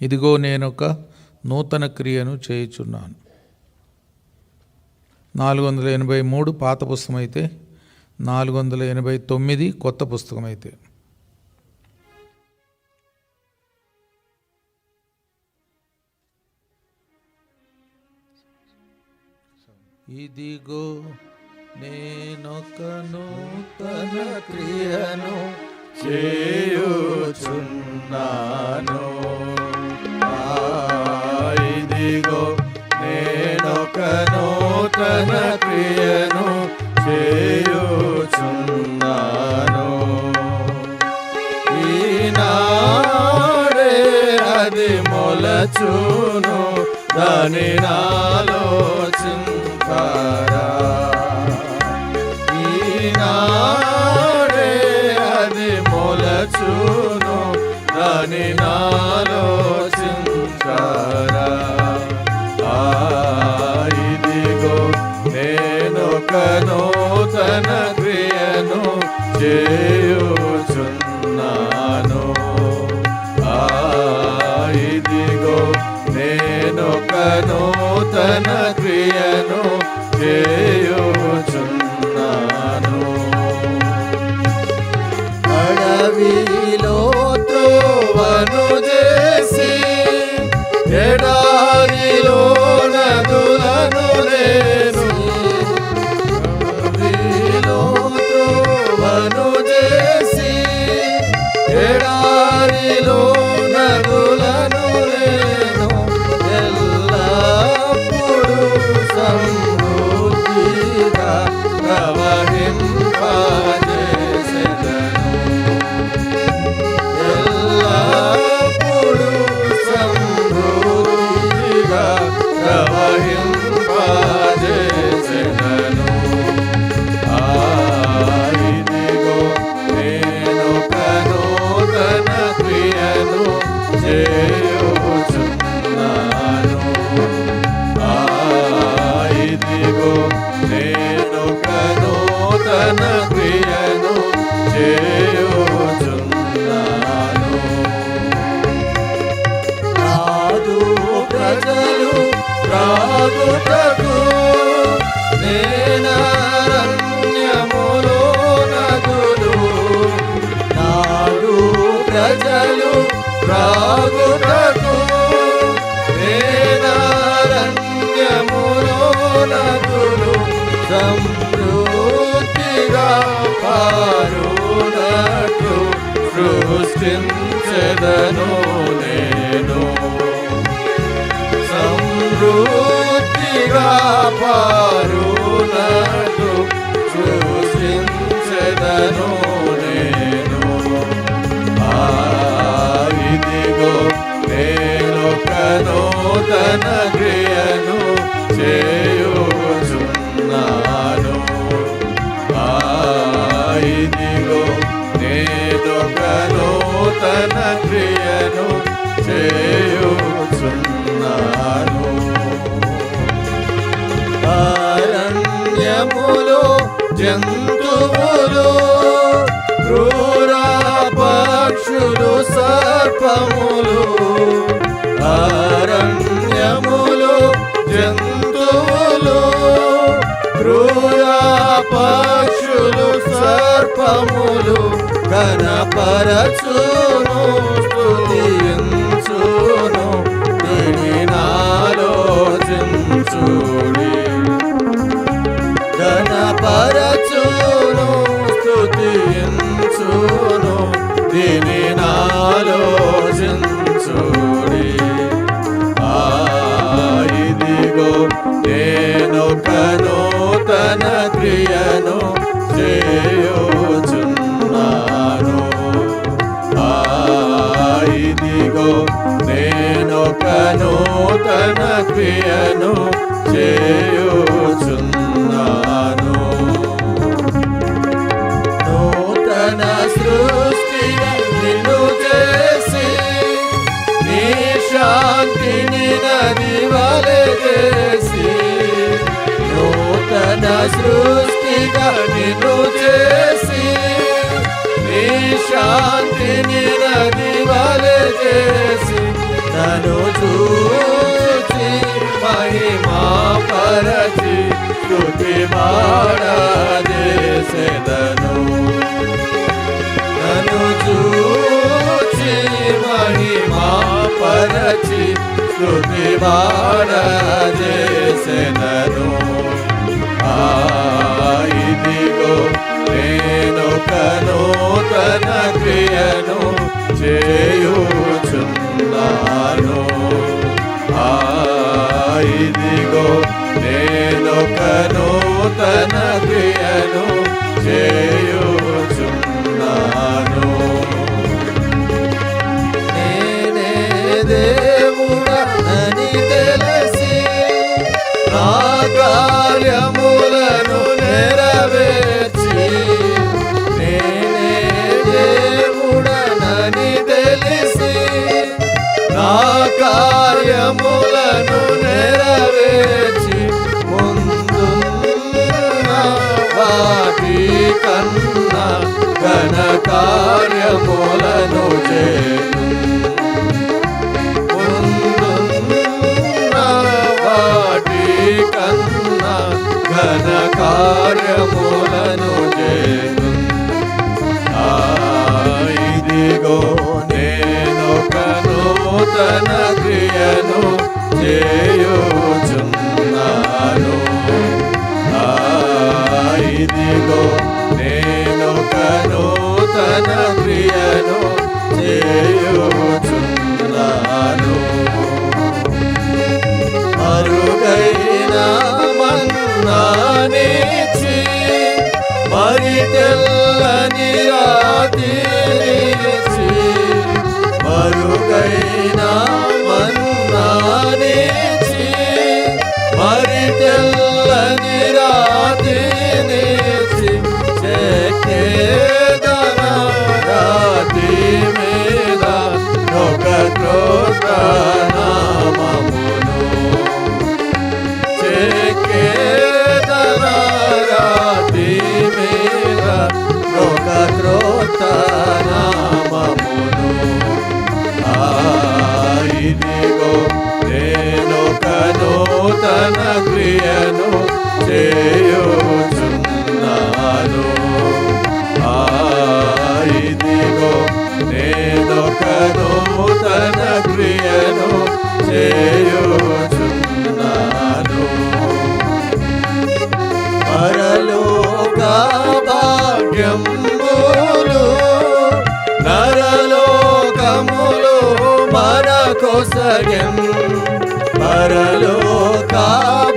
ఇదిగో నేనొక నూతన క్రియను చేయుచున్నాను. 483 పాత పుస్తకం అయితే, 489 కొత్త పుస్తకం అయితే. ఇదిగో నేనొక నూతన క్రియను చేయుచున్నాను. ఇదిగో నేనొక నూతన క్రియను చేయుచున్నాను. ఈనాడే అది మొలచును, దాని నాలో చింతారా. ఈనాడే అది మొలచును, దాని నాలో చింతారా. ఇదిగో నేనొక నూతన క్రియను చేయుచున్నాను. ఇదిగో నేనొక నూతన క్రియను చేయుచున్నాను. అడవిలో త్రోవను చేసి, ఎడారిలో నదులను నేను. అడవిలో త్రోవను చేసి, ఎడారిలో నదులను నేను. ఎల్లప్పుడూ సమృద్ధిగా ప్రవహింపజేసెదను. ఎల్లప్పుడూ సమృద్ధిగా ప్రవహింపజేసెదను. ఇదిగో నేనొక నూతన క్రియను చేయుచున్నాను. ఇదిగో నేనొక నూతన క్రియను చేయుచున్నాను. రాదు ప్రజలు రాగుటకు, నేనరణ్యములో నదులు. నాడు ప్రజలు రాగుటకు, నేనరణ్యములో నదులు. సమృద్ధిగా పారునట్లు సృష్టించెదను నేను. సమృద్ధిగా పారునట్లు సృష్టించెదను నేను. ఇదిగో నేనొక నూతన క్రియను చేయుచున్నాను. ఇదిగో నేనొక నూతన క్రియను చేయుచున్నాను. అరణ్యములో జంతువులు, క్రూర పక్షులు, సర్పములు. అరణ్యములో జంతువులు, క్రూర పక్షులు, సర్పములు కనపరచును, స్తుతించును. దీని నాలోచించుడి. కనపరచును, స్తుతించును. దీని నాలోచించుడి. ఇదిగో నేనొక నూతన క్రియను చేయుచున్నాను. ఇదిగో నేనొక నూతన క్రియను చేయుచున్నాను. నూతన సృష్టిగా నిన్ను చేసి, నీ శాంతిని నది వలె చేసి. నూతన సృష్టిగా నిన్ను చేసి, నీ శాంతిని నది వలె చేసి. పరచి స్తుతి పాడజేసెదను. ఇదిగో నేనొక నూతన క్రియను చేయుచున్నాను. ఇదిగో నేనొక నూతన క్రియను చేయుచున్నాను. నేనే దేవుడనని తెలిసి నా కార్యములను నెరవేర్చి, నేనే దేవుడనని తెలిసి నా కార్యములను నెరవేర్చి, ముందున్న వాటి కన్నా ఘన కార్యములను చేయును. ముందున్న వాటి కన్నా ఘన కార్యములను చేయును. ఇదిగో నేనొక నూతన క్రియను చేయుచున్నాను. ఇదిగో నేనొక నూతన క్రియను చేయుచున్నాను. అరుగైన మన్నానిచ్చి మరి తెల్లని రాతినిచ్చి, మరుగైన మన్నానిచ్చి మరి తెల్లని రాతినిచ్చి, చెక్కేదన రాతి మీద ఒక క్రొత్త నామమును. చెక్కేదన రాతి మీద ఒక క్రొత్త నామమును. ఇదిగో నేనొక నూతన క్రియను చేయుచున్నాను. ఇదిగో నేనొక నూతన క్రియను చేయుచున్నాను. పరలోక భాగ్యములు నరలోకములు మనకొసగెం. పరలోక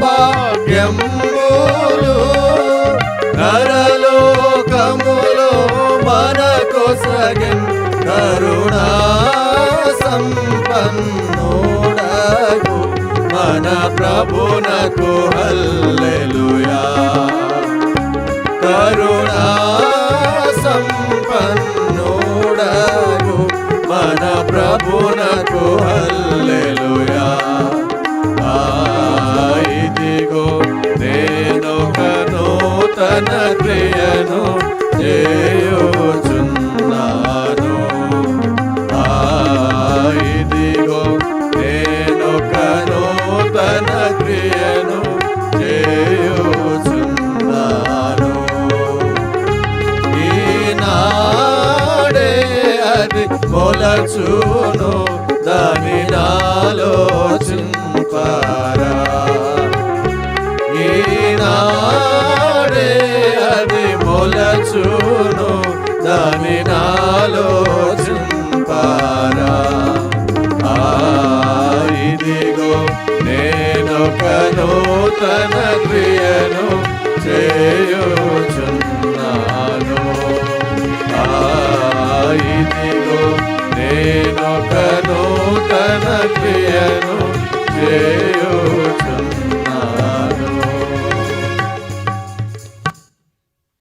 భాగ్యములు నరలోకములు మనకొసగెం. కరుణా సంపన్నుడగు మన ప్రభునకు హల్లెలూయా. కరుణా సంపన్నుడగు మన ప్రభునకు హల్లెలూయా. ఇదిగో నేనొక నూతన క్రియను చేయుచున్నాను. ఇదిగో నేనొక నూతన క్రియను చేయుచున్నాను. ఈనాడే అది మొలచును దాని నాలో చింపారా. ఈనాడే అది మొలచును దాని నాలో చింపారా. ఇదిగో నేనొక నూతన క్రియను చేయుచున్నాను. ఇదిగో నేనొక